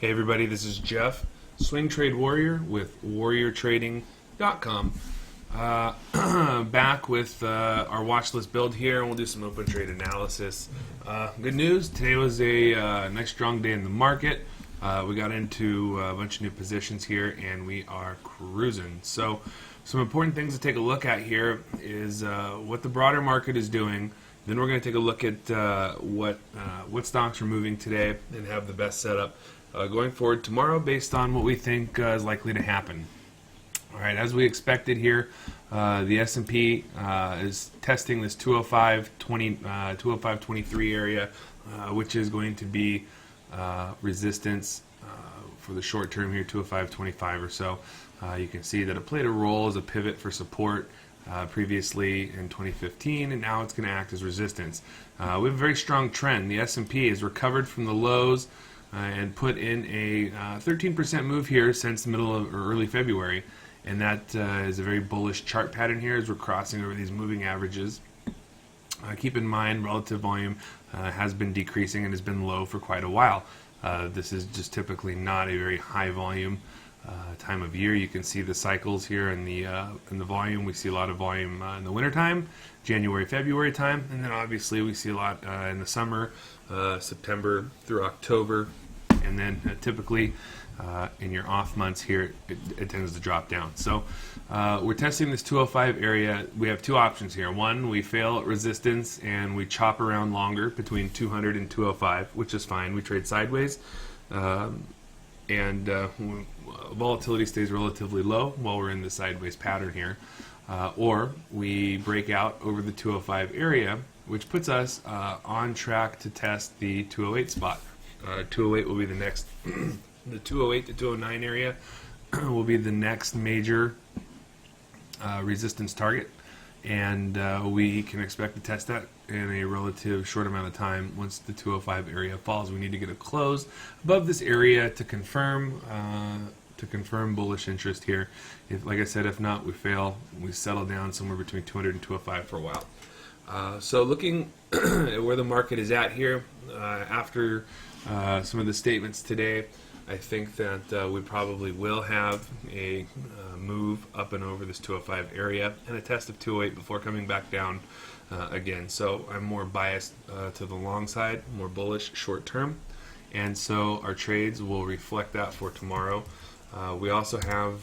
Hey everybody, this is Jeff, Swing Trade Warrior with WarriorTrading.com. Back with our watch list build here, and we'll do some open trade analysis. Good news, today was a nice strong day in the market. We got into a bunch of new positions here, and we are cruising. So some important things to take a look at here is what the broader market is doing. Then we're going to take a look at what stocks are moving today and have the best setup going forward tomorrow based on what we think is likely to happen. All right, as we expected here, the S&P is testing this 205.23 area, which is going to be resistance for the short term here, 205.25 or so. You can see that it played a role as a pivot for support previously in 2015, and now it's going to act as resistance. We have a very strong trend. The S&P has recovered from the lows and put in a 13% move here since the middle of or early February, and that is a very bullish chart pattern here as we're crossing over these moving averages. Keep in mind, relative volume has been decreasing and has been low for quite a while. This is just typically not a very high volume time of year. You can see the cycles here in the volume. We see a lot of volume in the winter time, January, February time, and then obviously we see a lot in the summer, September through October, and then typically in your off months here it tends to drop down. So we're testing this 205 area. We have two options here. One, we fail at resistance and we chop around longer between 200 and 205, which is fine. We trade sideways, and volatility stays relatively low while we're in the sideways pattern here. Or we break out over the 205 area, which puts us on track to test the 208 spot. 208 will be the next, the 208 to 209 area will be the next major resistance target, and we can expect to test that in a relative short amount of time. Once the 205 area falls, we need to get a close above this area to confirm bullish interest here. If, like I said, if not, we fail. We settle down somewhere between 200 and 205 for a while. So looking at where the market is at here, after some of the statements today, I think that we probably will have a move up and over this 205 area and a test of 208 before coming back down again. So I'm more biased to the long side, more bullish short term, and so our trades will reflect that for tomorrow. We also have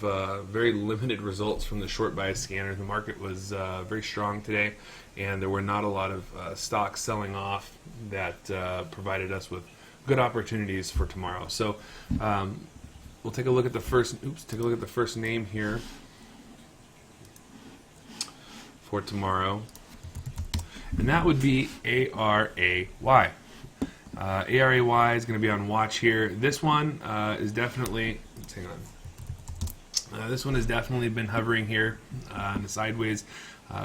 very limited results from the short bias scanner. The market was very strong today, and there were not a lot of stocks selling off that provided us with good opportunities for tomorrow. So we'll take a look at the first. Take a look at the first name here for tomorrow, and that would be ARAY. ARAY is going to be on watch here. This one is definitely. Hang on. This one has definitely been hovering here in the sideways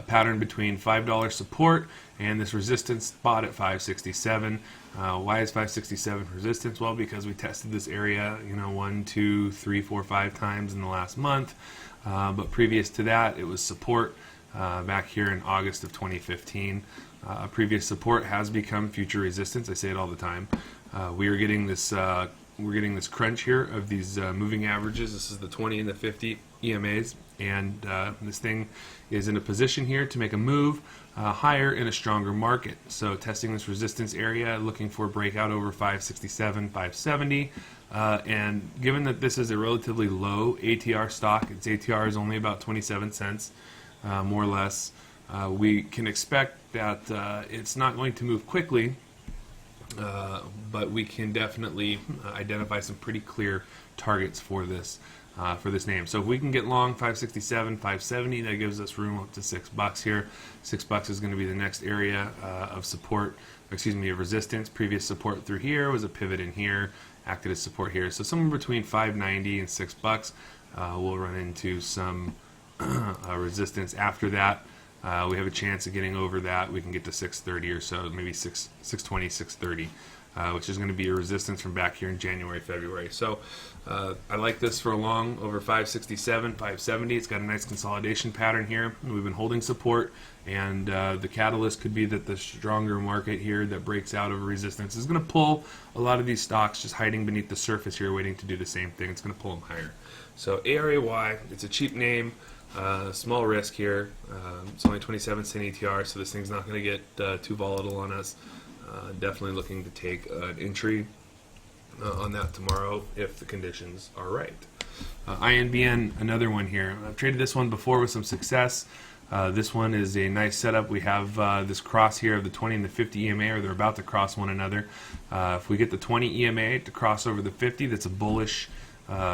pattern between $5 support and this resistance spot at 567. Why is 567 resistance? Well, because we tested this area, 1, 2, 3, 4, 5 times in the last month. But previous to that, it was support back here in August of 2015. Previous support has become future resistance. I say it all the time. We're getting this crunch here of these moving averages. This is the 20 and the 50 EMAs, and this thing is in a position here to make a move higher in a stronger market. So testing this resistance area, looking for a breakout over 567, 570, and given that this is a relatively low ATR stock, its ATR is only about 27 cents, more or less, we can expect that it's not going to move quickly. But we can definitely identify some pretty clear targets for this name. So if we can get long 567, 570, that gives us room up to $6 here. $6 is going to be the next area of support, excuse me, of resistance. Previous support through here was a pivot in here, acted as support here. So somewhere between $5.90 and $6, we'll run into some resistance after that. We have a chance of getting over that. We can get to 630 or so, maybe 620, 630. which is going to be a resistance from back here in January, February. So I like this for a long over 567, 570. It's got a nice consolidation pattern here. We've been holding support, and the catalyst could be that the stronger market here that breaks out of resistance is going to pull a lot of these stocks just hiding beneath the surface here, waiting to do the same thing. It's going to pull them higher. So ARAY, it's a cheap name, small risk here. It's only 27 cent ATR, so this thing's not going to get too volatile on us. Definitely looking to take an entry on that tomorrow if the conditions are right. INVN, another one here. I've traded this one before with some success. This one is a nice setup. We have this cross here of the 20 and the 50 EMA, or they're about to cross one another. If we get the 20 EMA to cross over the 50, that's a bullish,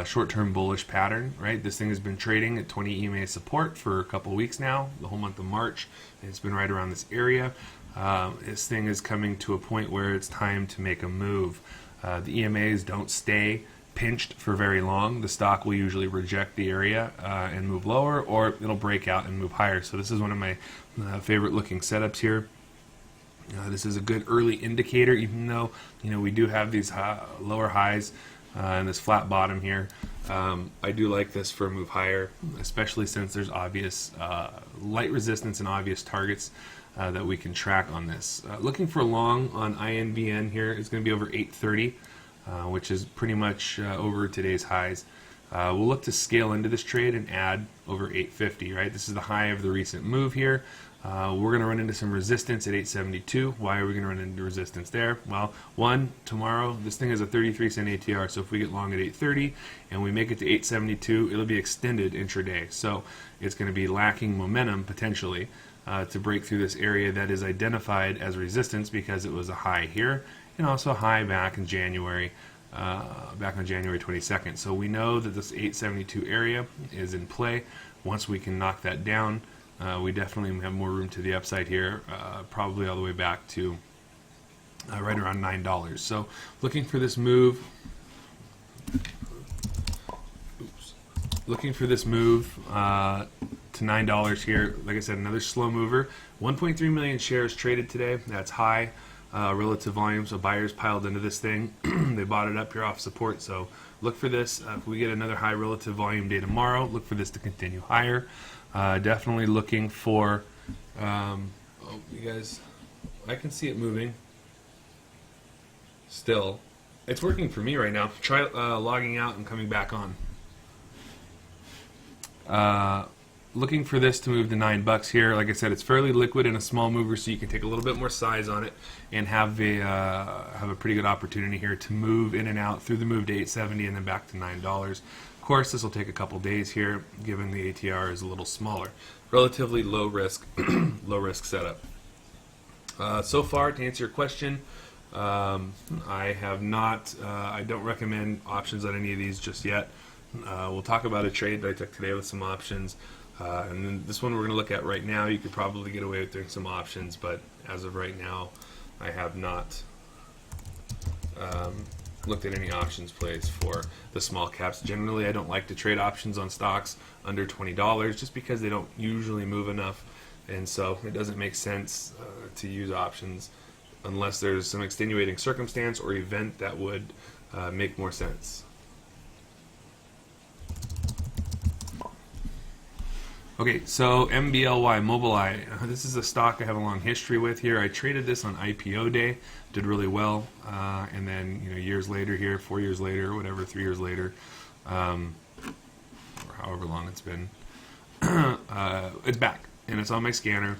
short-term bullish pattern, right? This thing has been trading at 20 EMA support for a couple weeks now, the whole month of March, and it's been right around this area. This thing is coming to a point where it's time to make a move. The EMAs don't stay pinched for very long. The stock will usually reject the area and move lower, or it'll break out and move higher. So this is one of my favorite looking setups here. This is a good early indicator, even though we do have these lower highs and this flat bottom here. I do like this for a move higher, especially since there's obvious light resistance and obvious targets that we can track on this. Looking for long on INVN here is going to be over 830, which is pretty much over today's highs. We'll look to scale into this trade and add over 850, right? This is the high of the recent move here. We're going to run into some resistance at 872. Why are we going to run into resistance there? Well, one, tomorrow, this thing has a 33 cent ATR, so if we get long at 830 and we make it to 872, it'll be extended intraday. So it's going to be lacking momentum potentially to break through this area that is identified as resistance because it was a high here and also a high back in January, back on January 22nd. So we know that this 872 area is in play. Once we can knock that down, we definitely have more room to the upside here, probably all the way back to right around $9. So looking for this move. Looking for this move to $9 here. Like I said, another slow mover. 1.3 million shares traded today. That's high relative volume. So buyers piled into this thing. They bought it up here off support. So look for this. If we get another high relative volume day tomorrow, look for this to continue higher. Definitely looking for. Oh, you guys, I can see it moving. Still, it's working for me right now. Try logging out and coming back on. Looking for this to move to $9 here. Like I said, it's fairly liquid and a small mover, so you can take a little bit more size on it and have a pretty good opportunity here to move in and out through the move to 870 and then back to $9. Of course, this will take a couple days here, given the ATR is a little smaller. Relatively low risk, low risk setup. So far, to answer your question, I have not. I don't recommend options on any of these just yet. We'll talk about a trade that I took today with some options. And then this one we're going to look at right now, you could probably get away with doing some options, but as of right now, I have not looked at any options plays for the small caps. Generally, I don't like to trade options on stocks under $20 just because they don't usually move enough, and so it doesn't make sense to use options unless there's some extenuating circumstance or event that would make more sense. Okay, so MBLY, MBLY, this is a stock I have a long history with here. I traded this on IPO day, did really well, and then years later here, 4 years later, whatever, 3 years later, or however long it's been, it's back, and it's on my scanner,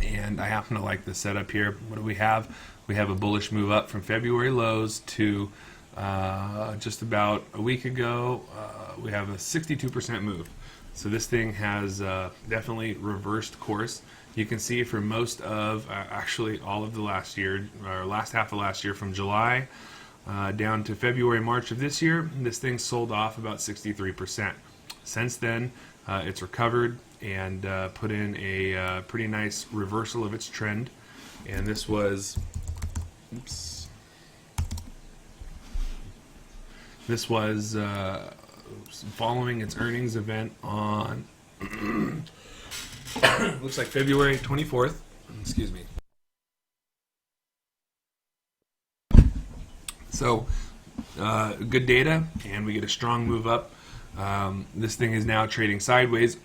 and I happen to like this setup here. What do we have? We have a bullish move up from February lows to just about a week ago. We have a 62% move. So this thing has definitely reversed course. You can see for most of, actually all of the last year, or last half of last year, from July down to February, March of this year, this thing sold off about 63%. Since then, it's recovered and put in a pretty nice reversal of its trend. And this was, oops, this was following its earnings event on looks like February 24th. Excuse me. So good data, and we get a strong move up. This thing is now trading sideways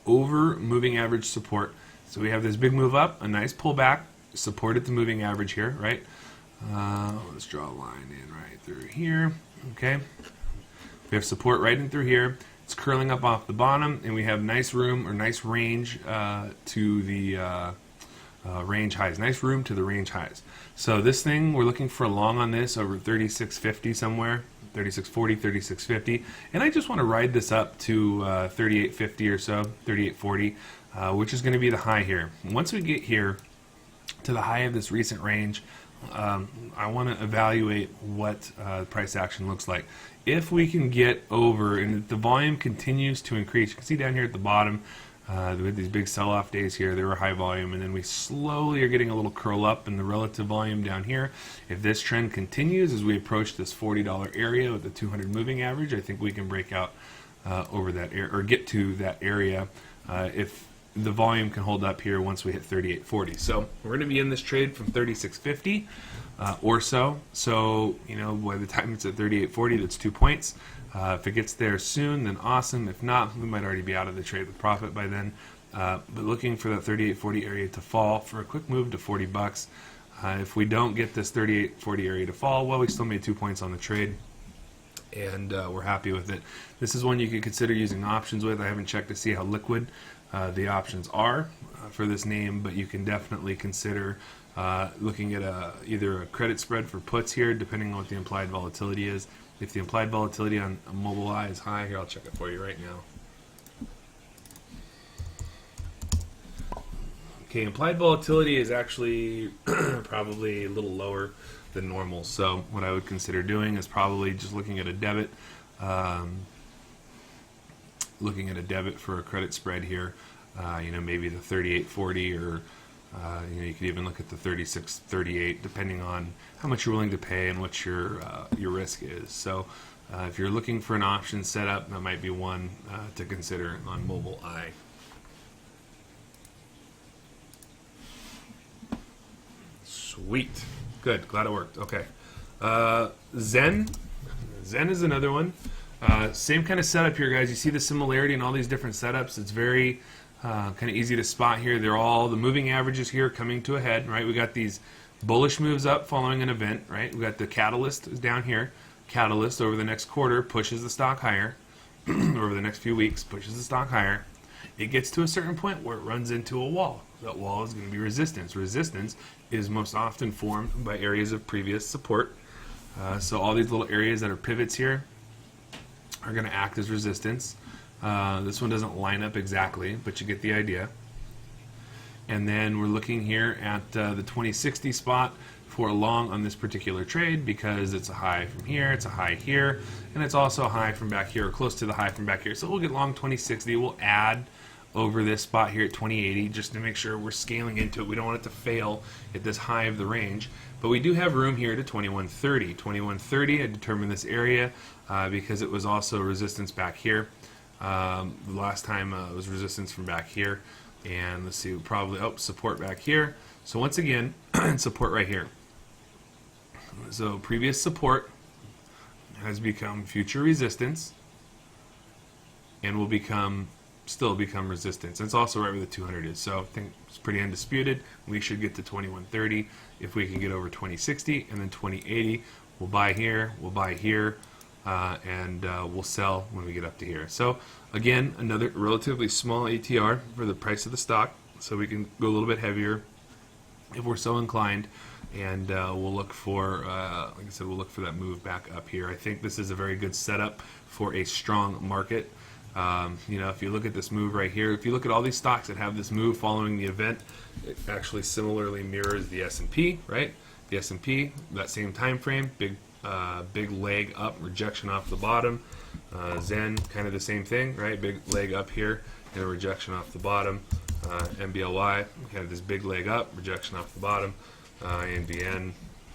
over moving average support. So we have this big move up, a nice pullback, support at the moving average here, right? Let's draw a line in right through here. Okay, we have support right in through here. It's curling up off the bottom, and we have nice room or nice range to the range highs. Nice room to the range highs. So this thing, we're looking for a long on this over 36.50 somewhere, 36.40, 36.50, and I just want to ride this up to 38.50 or so, 38.40, which is going to be the high here. Once we get here to the high of this recent range, I want to evaluate what price action looks like. If we can get over, and the volume continues to increase, you can see down here at the bottom, with these big sell-off days here, they were high volume, and then we slowly are getting a little curl up in the relative volume down here. If this trend continues as we approach this $40 area with the 200 moving average, I think we can break out over that area, or get to that area if the volume can hold up here once we hit 38.40. So we're going to be in this trade from 36.50 or so. So, you know, by the time it's at 38.40, that's 2 points. If it gets there soon, then awesome. If not, we might already be out of the trade with profit by then. But looking for that 38.40 area to fall for a quick move to 40 bucks. If we don't get this 38.40 area to fall, well, we still made 2 points on the trade, and we're happy with it. This is one you could consider using options with. I haven't checked to see how liquid the options are for this name, but you can definitely consider looking at either a credit spread for puts here, depending on what the implied volatility is. If the implied volatility on a MBLY is high, here I'll check it for you right now. Okay, implied volatility is actually probably a little lower than normal. So what I would consider doing is probably just looking at a debit, for a credit spread here. You know, maybe the 38.40, or you know, you could even look at the 36.38, depending on how much you're willing to pay and what your risk is. So if you're looking for an option setup, that might be one to consider on MBLY. Sweet. Good. Glad it worked. Okay. ZEN. ZEN is another one. Same kind of setup here, guys. You see the similarity in all these different setups. It's very kind of easy to spot here. They're all the moving averages here coming to a head, right? We got these bullish moves up following an event, right? We got the catalyst down here. Catalyst over the next quarter pushes the stock higher. Over the next few weeks, pushes the stock higher. It gets to a certain point where it runs into a wall. That wall is going to be resistance. Resistance is most often formed by areas of previous support. So all these little areas that are pivots here are going to act as resistance. This one doesn't line up exactly, but you get the idea. And then we're looking here at the 2060 spot for a long on this particular trade, because it's a high from here, it's a high here, and it's also a high from back here, or close to the high from back here. So we'll get long 2060. We'll add over this spot here at 2080 just to make sure we're scaling into it. We don't want it to fail at this high of the range. But we do have room here to 2130. 2130, I determined this area because it was also resistance back here. The last time it was resistance from back here. And let's see, probably, support back here. So once again, support right here. So previous support has become future resistance and will still become resistance. It's also right where the 200 is. So I think it's pretty undisputed. We should get to 2130 if we can get over 2060, and then 2080. We'll buy here, and we'll sell when we get up to here. So again, another relatively small ATR for the price of the stock, so we can go a little bit heavier if we're so inclined, and we'll look for, like I said, we'll look for that move back up here. I think this is a very good setup for a strong market. You know, if you look at this move right here, if you look at all these stocks that have this move following the event, it actually similarly mirrors the S&P, right? The S&P, that same time frame, big leg up, rejection off the bottom. ZEN, kind of the same thing, right? Big leg up here and a rejection off the bottom. MBLY, kind of this big leg up, rejection off the bottom. INVN,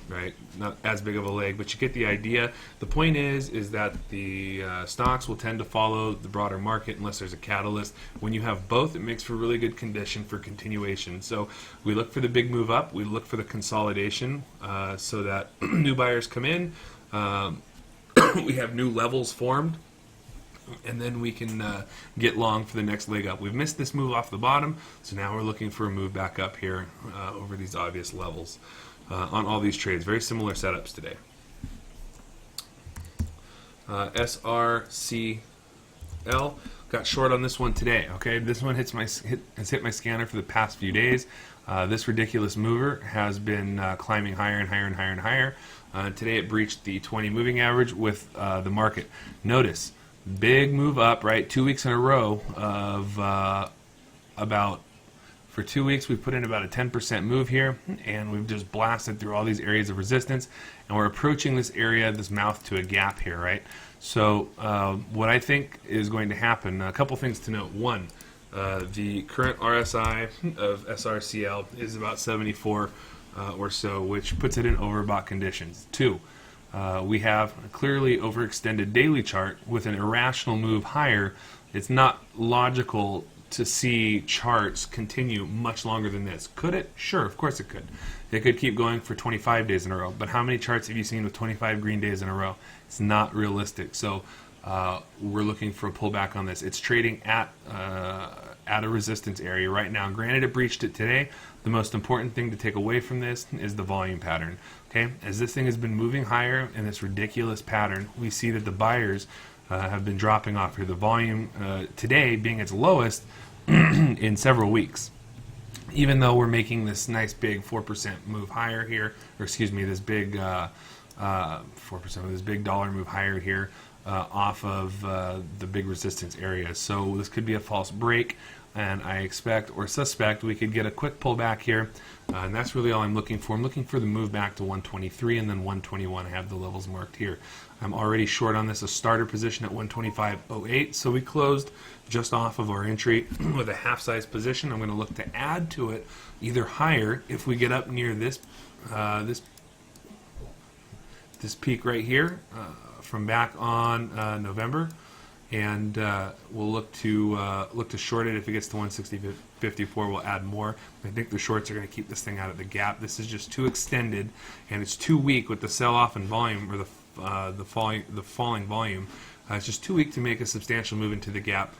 right? Not as big of a leg, but you get the idea. The point is that the stocks will tend to follow the broader market unless there's a catalyst. When you have both, it makes for really good condition for continuation. So we look for the big move up, we look for the consolidation so that new buyers come in. we have new levels formed, and then we can get long for the next leg up. We've missed this move off the bottom, so now we're looking for a move back up here over these obvious levels on all these trades. Very similar setups today. SRCL, got short on this one today. Okay, this one has hit my scanner for the past few days. This ridiculous mover has been climbing higher and higher and higher and higher. Today it breached the 20 moving average with the market. Notice, big move up, right? 2 weeks in a row of for 2 weeks we've put in about a 10% move here, and we've just blasted through all these areas of resistance, and we're approaching this area, this mouth to a gap here, right? So what I think is going to happen, a couple things to note. One, the current RSI of SRCL is about 74 or so, which puts it in overbought conditions. Two, we have a clearly overextended daily chart with an irrational move higher. It's not logical to see charts continue much longer than this. Could it? Sure, of course it could. It could keep going for 25 days in a row, but how many charts have you seen with 25 green days in a row? It's not realistic. So we're looking for a pullback on this. It's trading at a resistance area right now. Granted, it breached it today. The most important thing to take away from this is the volume pattern. Okay, as this thing has been moving higher in this ridiculous pattern, we see that the buyers have been dropping off here. The volume today being its lowest in several weeks. Even though we're making this nice big 4% move higher here, or excuse me, this big 4%, this big dollar move higher here off of the big resistance area. So this could be a false break, and I expect or suspect we could get a quick pullback here, and that's really all I'm looking for. I'm looking for the move back to 123 and then 121. I have the levels marked here. I'm already short on this, a starter position at 125.08, so we closed just off of our entry with a half-size position. I'm going to look to add to it either higher if we get up near this this peak right here from back on November, and we'll look to short it. If it gets to 160.54, we'll add more. I think the shorts are going to keep this thing out of the gap. This is just too extended, and it's too weak with the sell-off in volume, or the falling volume. It's just too weak to make a substantial move into the gap.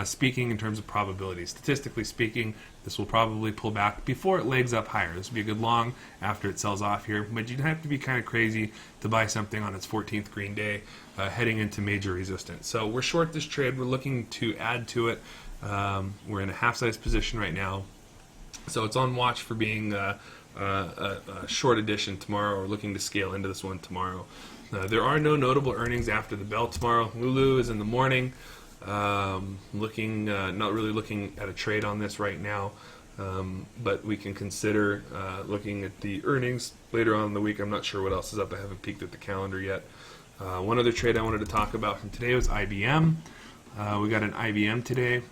Speaking in terms of probability, statistically speaking, this will probably pull back before it legs up higher. This will be a good long after it sells off here, but you'd have to be kind of crazy to buy something on its 14th green day heading into major resistance. So we're short this trade. We're looking to add to it. We're in a half-size position right now, so it's on watch for being a short addition tomorrow, or looking to scale into this one tomorrow. There are no notable earnings after the bell tomorrow. Lulu is in the morning. Not really looking at a trade on this right now, but we can consider looking at the earnings later on in the week. I'm not sure what else is up. I haven't peeked at the calendar yet. One other trade I wanted to talk about from today was IBM. We got an IBM today.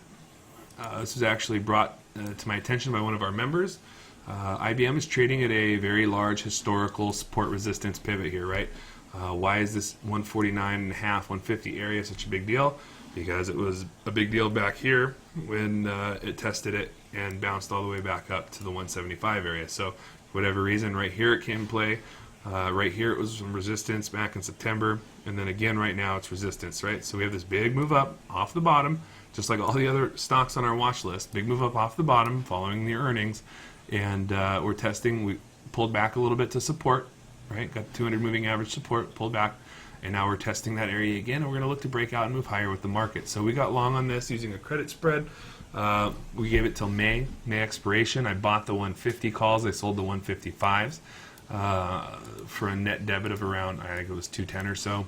This was actually brought to my attention by one of our members. IBM is trading at a very large historical support resistance pivot here, right? Why is this 149.5, 150 area such a big deal? Because it was a big deal back here when it tested it and bounced all the way back up to the 175 area. So for whatever reason, right here it came in play. Right here it was some resistance back in September, and then again right now it's resistance, right? So we have this big move up off the bottom, just like all the other stocks on our watch list. Big move up off the bottom following the earnings, and we're testing. We pulled back a little bit to support, right? Got 200 moving average support, pulled back. And now we're testing that area again, and we're going to look to break out and move higher with the market. So we got long on this using a credit spread. We gave it till May expiration. I bought the 150 calls. I sold the 155s for a net debit of around, I think it was 210 or so.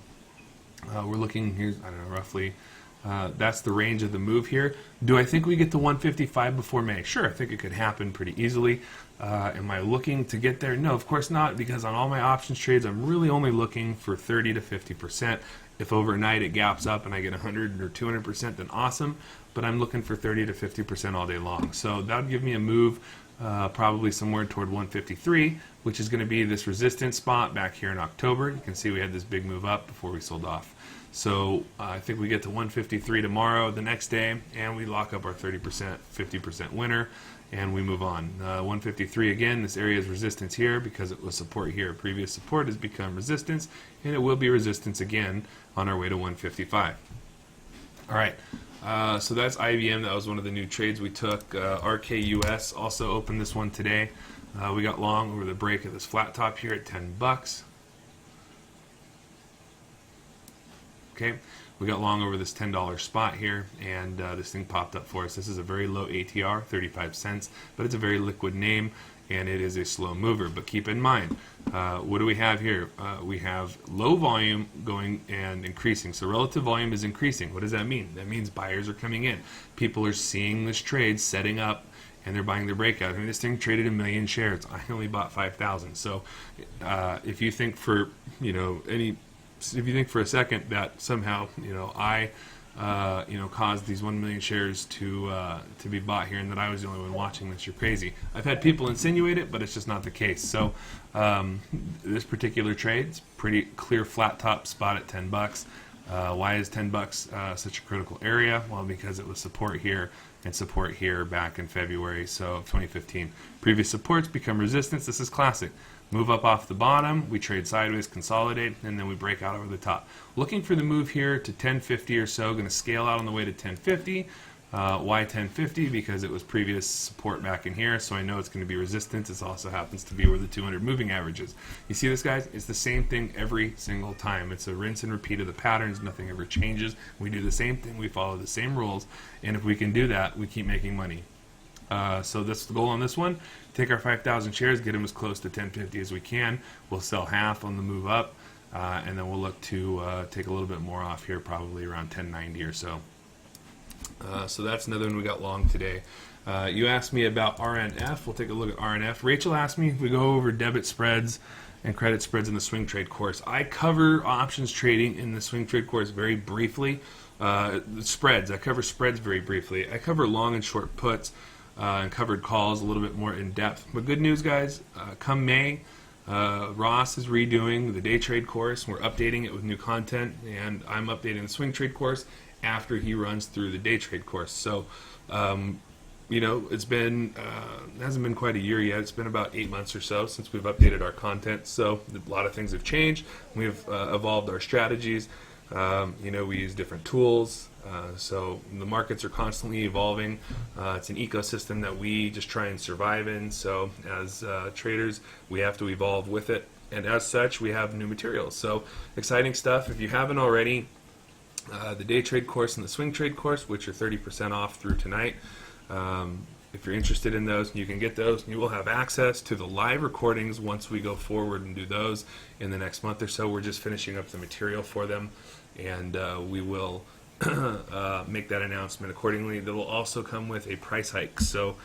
We're looking here, I don't know, roughly. That's the range of the move here. Do I think we get to 155 before May? Sure, I think it could happen pretty easily. Am I looking to get there? No, of course not, because on all my options trades, I'm really only looking for 30 to 50%. If overnight it gaps up and I get 100 or 200%, then awesome, but I'm looking for 30 to 50% all day long. So that would give me a move probably somewhere toward 153, which is going to be this resistance spot back here in October. You can see we had this big move up before we sold off. So I think we get to 153 tomorrow, the next day, and we lock up our 30%, 50% winner. and we move on. 153 again, this area is resistance here because it was support here. Previous support has become resistance, and it will be resistance again on our way to 155. All right, so that's IBM. That was one of the new trades we took. RKUS also opened this one today. We got long over the break of this flat top here at 10 bucks. Okay, we got long over this $10 spot here, and this thing popped up for us. This is a very low ATR, 35 cents, but it's a very liquid name, and it is a slow mover. But keep in mind, what do we have here? We have low volume going and increasing. So relative volume is increasing. What does that mean? That means buyers are coming in. People are seeing this trade setting up, and they're buying their breakout. I mean, this thing traded 1 million shares. I only bought 5,000. So if you think for, if you think for a second that somehow, I caused these 1 million shares to be bought here, and that I was the only one watching this, you're crazy. I've had people insinuate it, but it's just not the case. So this particular trade, it's pretty clear flat top spot at 10 bucks. Why is 10 bucks such a critical area? Well, because it was support here and support here back in February of 2015. Previous supports become resistance. This is classic. Move up off the bottom, we trade sideways, consolidate, and then we break out over the top. Looking for the move here to 1050 or so, going to scale out on the way to 1050. Why 1050? Because it was previous support back in here, so I know it's going to be resistance. It also happens to be where the 200 moving average is. You see this, guys? It's the same thing every single time. It's a rinse and repeat of the patterns. Nothing ever changes. We do the same thing. We follow the same rules, and if we can do that, we keep making money. So that's the goal on this one. Take our 5,000 shares, get them as close to 1050 as we can. We'll sell half on the move up, and then we'll look to take a little bit more off here, probably around 1090 or so. So that's another one we got long today. You asked me about RNF. We'll take a look at RNF. Rachel asked me if we go over debit spreads and credit spreads in the swing trade course. I cover options trading in the swing trade course very briefly. Spreads, I cover spreads very briefly. I cover long and short puts and covered calls a little bit more in depth. But good news, guys, come May, Ross is redoing the day trade course. We're updating it with new content, and I'm updating the swing trade course after he runs through the day trade course. So, it's been, hasn't been quite a year yet. It's been about 8 months or so since we've updated our content. So a lot of things have changed. We've evolved our strategies. We use different tools. So the markets are constantly evolving. It's an ecosystem that we just try and survive in. So as traders, we have to evolve with it. And as such, we have new materials. So exciting stuff. If you haven't already, the day trade course and the swing trade course, which are 30% off through tonight. If you're interested in those, you can get those. You will have access to the live recordings once we go forward and do those in the next month or so. We're just finishing up the material for them, and we will make that announcement accordingly. That will also come with a price hike. So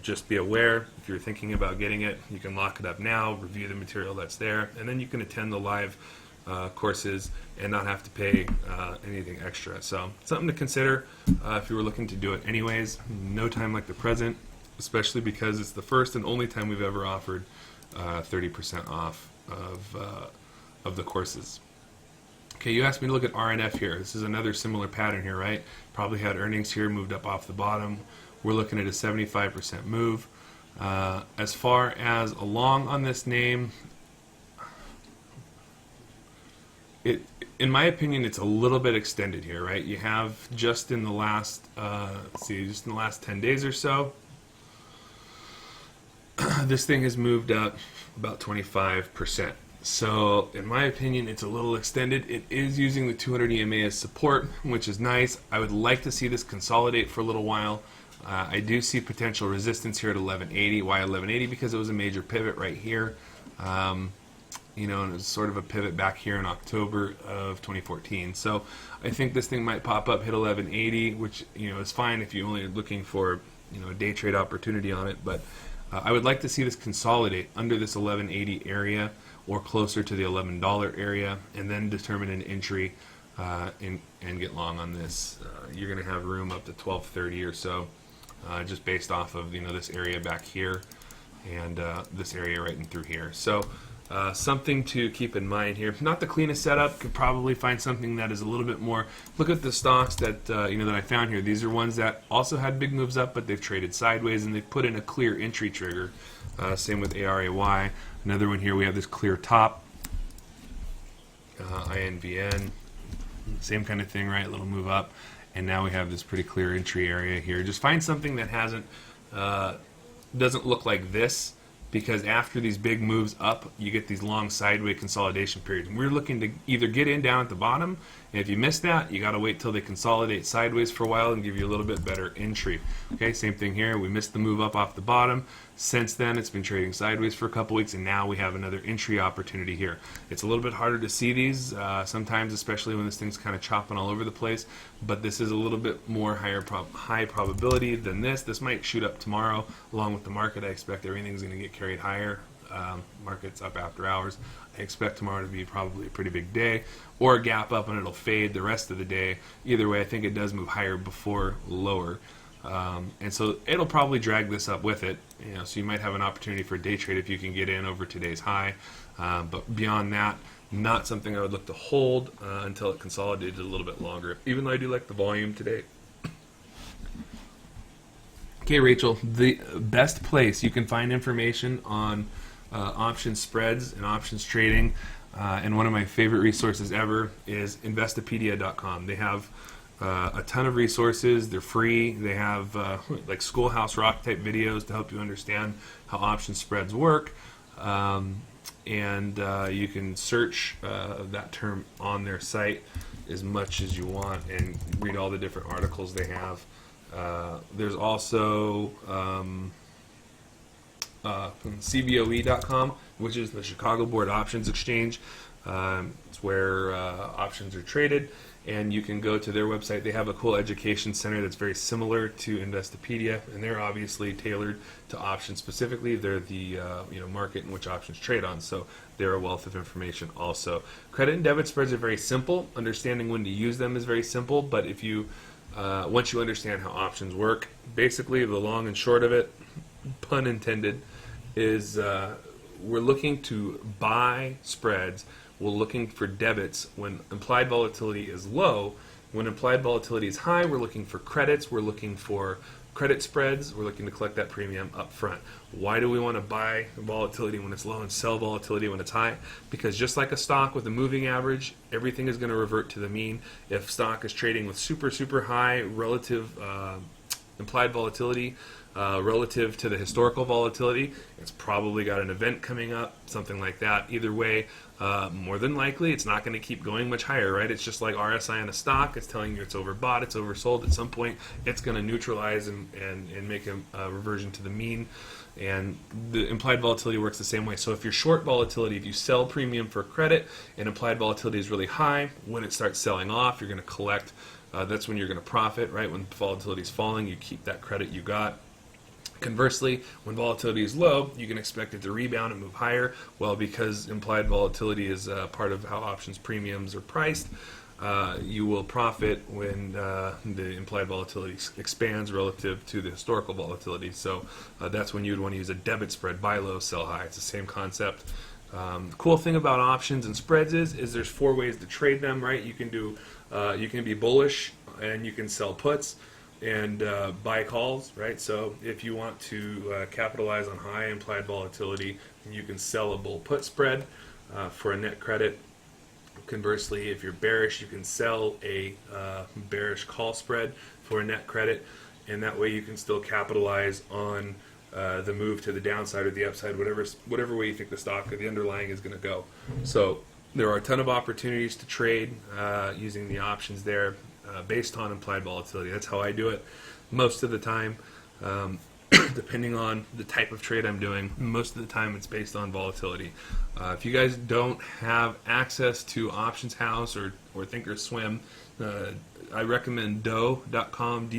just be aware, if you're thinking about getting it, you can lock it up now, review the material that's there, and then you can attend the live courses and not have to pay anything extra. So something to consider if you were looking to do it anyways. No time like the present, especially because it's the first and only time we've ever offered 30% off of the courses. Okay, you asked me to look at RNF here. This is another similar pattern here, right? Probably had earnings here, moved up off the bottom. We're looking at a 75% move. As far as a long on this name, in my opinion, it's a little bit extended here, right? You have just in the last, just in the last 10 days or so, this thing has moved up about 25%. So, in my opinion, it's a little extended. It is using the 200 EMA as support, which is nice. I would like to see this consolidate for a little while. I do see potential resistance here at 1180. Why 1180? Because it was a major pivot right here. And it was sort of a pivot back here in October of 2014. So I think this thing might pop up, hit 1180, which is fine if you only are looking for a day trade opportunity on it. But I would like to see this consolidate under this 1180 area or closer to the $11 area, and then determine an entry and get long on this. You're going to have room up to 1230 or so, just based off of this area back here and this area right in through here. So Something to keep in mind here. Not the cleanest setup. Could probably find something that is a little bit more. Look at the stocks that that I found here. These are ones that also had big moves up, but they've traded sideways and they've put in a clear entry trigger. Same with ARAY. Another one here. We have this clear top. INVN. Same kind of thing, right? A little move up, and now we have this pretty clear entry area here. Just find something that doesn't look like this. Because after these big moves up, you get these long sideways consolidation periods. And we're looking to either get in down at the bottom, and if you miss that, you got to wait till they consolidate sideways for a while and give you a little bit better entry. Okay, same thing here. We missed the move up off the bottom. Since then, it's been trading sideways for a couple weeks, and now we have another entry opportunity here. It's a little bit harder to see these sometimes, especially when this thing's kind of chopping all over the place. But this is a little bit more high probability than this. This might shoot up tomorrow, along with the market. I expect everything's going to get carried higher. Market's up after hours. I expect tomorrow to be probably a pretty big day, or a gap up and it'll fade the rest of the day. Either way, I think it does move higher before lower. And so it'll probably drag this up with it. So you might have an opportunity for a day trade if you can get in over today's high. But beyond that, not something I would look to hold until it consolidated a little bit longer, even though I do like the volume today. Okay, Rachel, the best place you can find information on options spreads and options trading, and one of my favorite resources ever is Investopedia.com. They have a ton of resources. They're free. They have like Schoolhouse Rock type videos to help you understand how option spreads work. And you can search that term on their site as much as you want and read all the different articles they have. There's also CBOE.com, which is the Chicago Board Options Exchange. It's where options are traded, and you can go to their website. They have a cool education center that's very similar to Investopedia, and they're obviously tailored to options specifically. They're the market in which options trade on, so they're a wealth of information also. Credit and debit spreads are very simple. Understanding when to use them is very simple, but if you once you understand how options work, basically the long and short of it, pun intended, is we're looking to buy spreads. We're looking for debits when implied volatility is low. When implied volatility is high, we're looking for credits. We're looking for credit spreads. We're looking to collect that premium up front. Why do we want to buy volatility when it's low and sell volatility when it's high? Because just like a stock with a moving average, everything is going to revert to the mean. If stock is trading with super, super high relative implied volatility, relative to the historical volatility, it's probably got an event coming up, something like that. Either way, more than likely, it's not going to keep going much higher, right? It's just like RSI on a stock. It's telling you it's overbought, it's oversold. At some point, it's going to neutralize and make a reversion to the mean. And the implied volatility works the same way. So if you're short volatility, if you sell premium for credit and implied volatility is really high, when it starts selling off, you're going to collect. That's when you're going to profit, right? When volatility is falling, you keep that credit you got. Conversely, when volatility is low, you can expect it to rebound and move higher. Well, because implied volatility is part of how options premiums are priced, you will profit when the implied volatility expands relative to the historical volatility. So that's when you would want to use a debit spread, buy low, sell high. It's the same concept. The cool thing about options and spreads is there's 4 ways to trade them, right? You can be bullish and you can sell puts and buy calls, right? So if you want to capitalize on high implied volatility, you can sell a bull put spread for a net credit. Conversely, if you're bearish, you can sell a bearish call spread for a net credit, and that way you can still capitalize on the move to the downside or the upside, whatever way you think the stock or the underlying is going to go. So there are a ton of opportunities to trade using the options there based on implied volatility. That's how I do it most of the time. Depending on the type of trade I'm doing, most of the time it's based on volatility. If you guys don't have access to Options House or Thinkorswim, I recommend dough.com,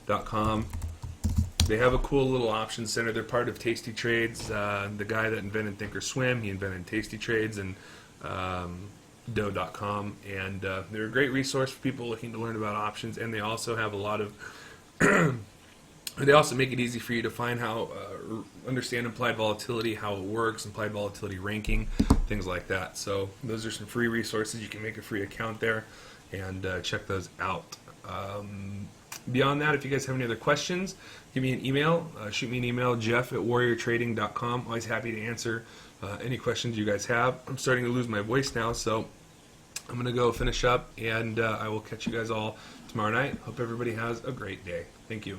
dough.com. They have a cool little options center. They're part of Tasty Trades. The guy that invented Thinkorswim, he invented Tasty Trades and dough.com. And they're a great resource for people looking to learn about options. And they also have a lot of They also make it easy for you to find how, understand implied volatility, how it works, implied volatility ranking, things like that. So those are some free resources. You can make a free account there and check those out. Beyond that, if you guys have any other questions, give me an email. Shoot me an email, jeff@warriortrading.com. Always happy to answer any questions you guys have. I'm starting to lose my voice now, so I'm going to go finish up, and I will catch you guys all tomorrow night. Hope everybody has a great day. Thank you.